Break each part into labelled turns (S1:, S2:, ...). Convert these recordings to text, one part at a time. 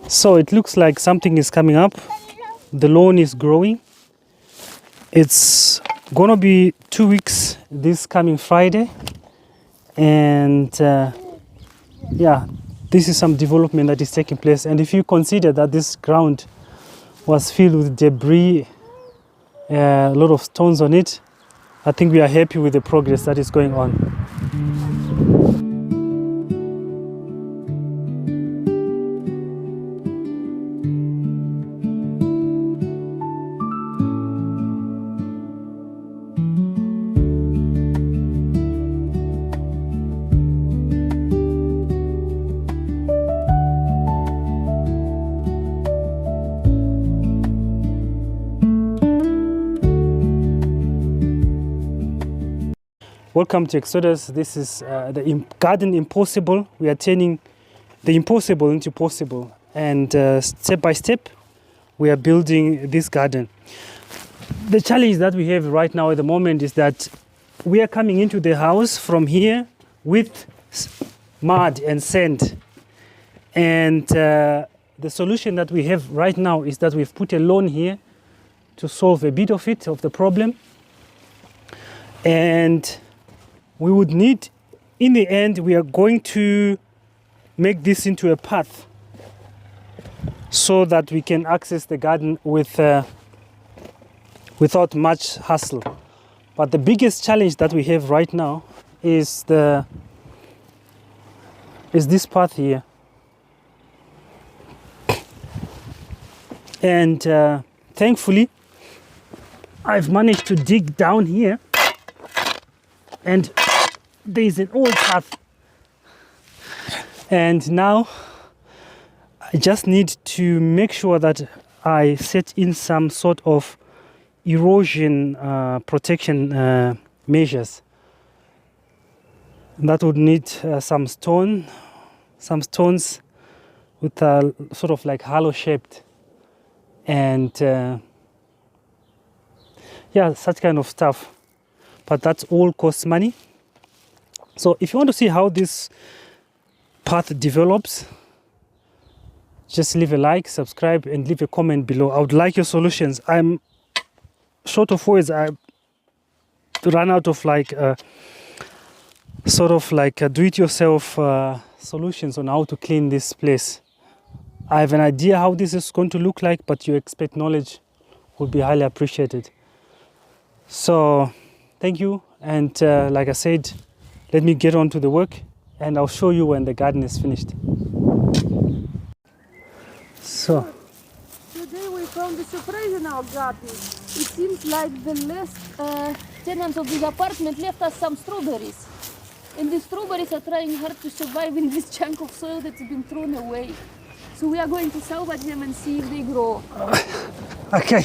S1: So it looks like something is coming up. The lawn is growing. It's gonna be 2 weeks this coming Friday, and yeah, this is some development that is taking place. And if you consider that this ground was filled with debris, a lot of stones on it, I think we are happy with the progress that is going on. Welcome to Exodus. This is the garden impossible. We are turning the impossible into possible, and step by step we are building this garden. The challenge that we have right now at the moment is that we are coming into the house from here with mud and sand, and the solution that we have right now is that we've put a lawn here to solve a bit of it, of the problem. And we would need, in the end, we are going to make this into a path so that we can access the garden without much hassle. But the biggest challenge that we have right now is this path here. And thankfully, I've managed to dig down here, and there is an old path, and now I just need to make sure that I set in some sort of erosion protection measures. And that would need some stones with sort of like hollow shaped, and yeah, such kind of stuff. But that all costs money. So if you want to see how this path develops, just leave a like, subscribe, and leave a comment below. I would like your solutions. I'm short of words. I run out of like sort of like do-it-yourself solutions on how to clean this place. I have an idea how this is going to look like, but your expert knowledge would be highly appreciated. So thank you, and like I said, let me get on to the work, and I'll show you when the garden is finished. So
S2: today we found a surprise in our garden. It seems like the last tenants of this apartment left us some strawberries, and the strawberries are trying hard to survive in this chunk of soil that's been thrown away. So we are going to salvage them and see if they grow.
S1: Okay.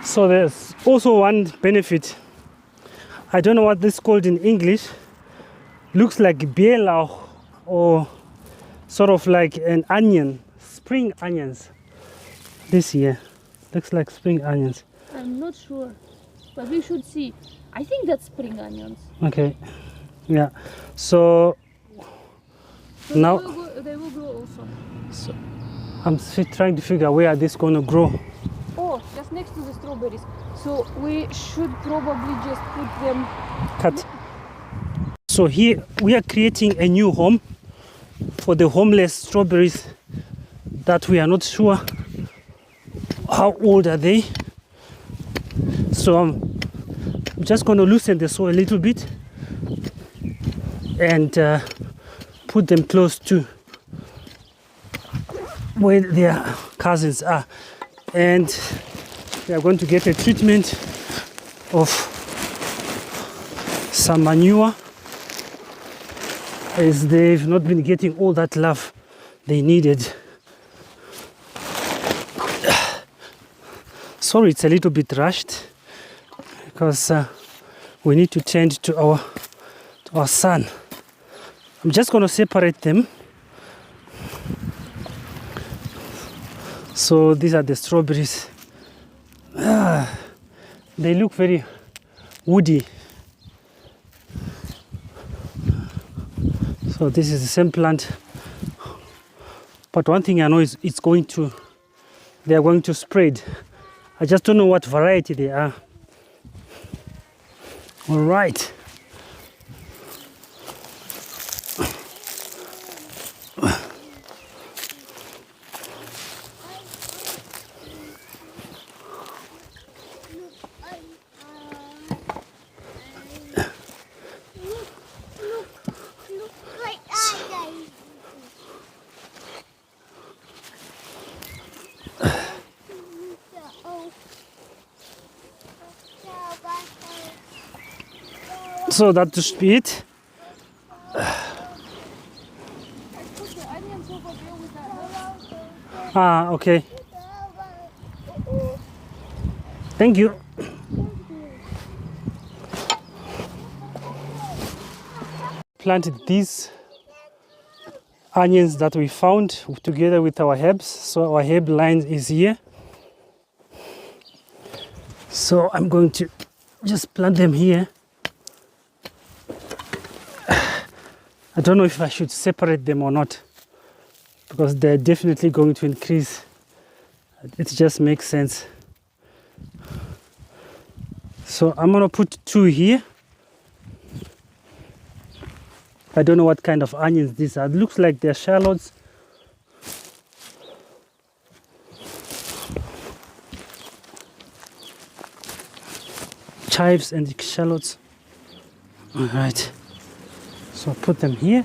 S1: So there's also one benefit. I don't know what this is called in English. Looks like biela or sort of like an onion, spring onions. This year looks like spring onions.
S2: I'm not sure, but we should see. I think that's spring onions.
S1: Okay, yeah. So now
S2: they will grow also.
S1: So I'm trying to figure out where this going to grow.
S2: Oh, just next to the strawberries. So we should probably just put them...
S1: Cut. So here we are creating a new home for the homeless strawberries that we are not sure how old are they. So I'm just going to loosen the soil a little bit and put them close to where their cousins are, and we are going to get a treatment of some manure, as they've not been getting all that love they needed. Sorry, it's a little bit rushed, because we need to tend to our sun. I'm just going to separate them. So these are the strawberries. They look very woody. So this is the same plant. But one thing I know is they are going to spread. I just don't know what variety they are. All right. So that should be it. Ah, okay. Thank you. Planted these onions that we found together with our herbs. So our herb line is here. So I'm going to just plant them here. I don't know if I should separate them or not, because they're definitely going to increase. It just makes sense. So I'm going to put 2 here. I don't know what kind of onions these are. It looks like they're shallots. Chives and shallots. All right. So put them here.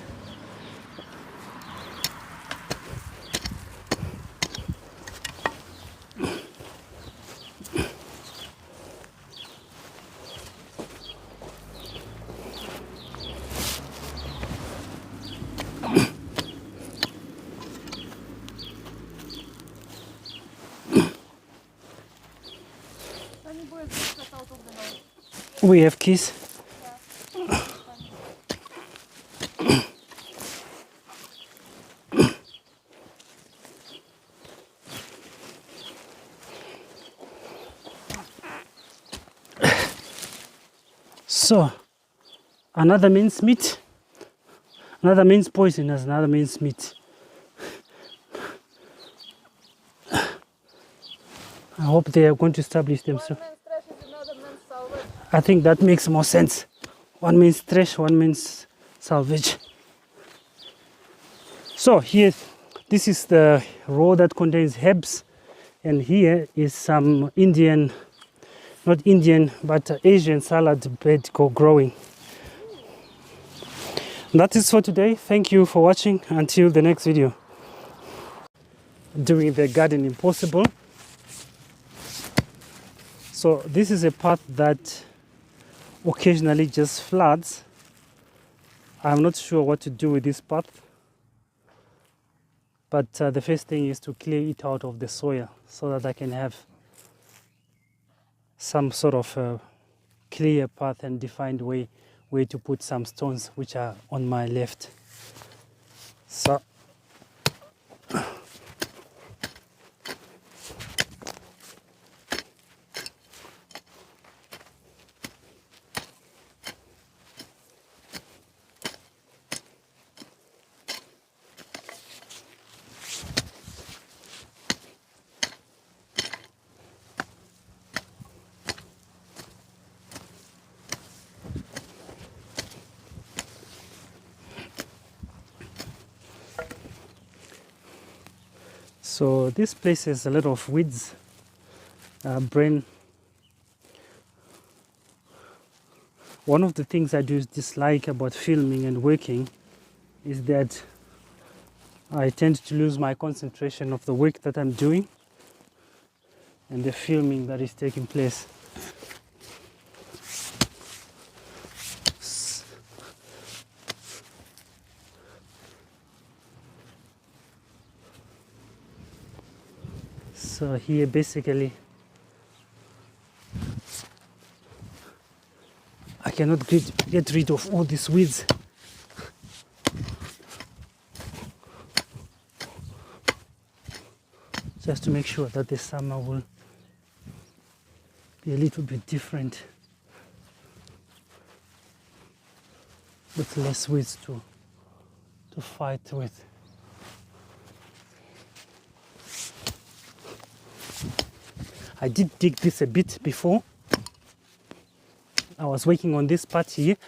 S1: We have keys. So, another mince meat, another mince poisonous, another mince meat. I hope they are going to establish themselves. I think that makes more sense. One means trash, one means salvage. So here, this is the row that contains herbs, and here is some Indian, not Indian, but Asian salad bed growing. That is for today. Thank you for watching. Until the next video. Doing the garden impossible. So this is a path that occasionally just floods. I'm not sure what to do with this path, but the first thing is to clear it out of the soil so that I can have some sort of clear path and defined way to put some stones which are on my left. So So this place has a lot of weeds, brain. One of the things I do dislike about filming and working is that I tend to lose my concentration of the work that I'm doing and the filming that is taking place. So here basically cannot get rid of all these weeds. Just to make sure that the summer will be a little bit different, with less weeds to fight with. I did dig this a bit before. I was working on this part here,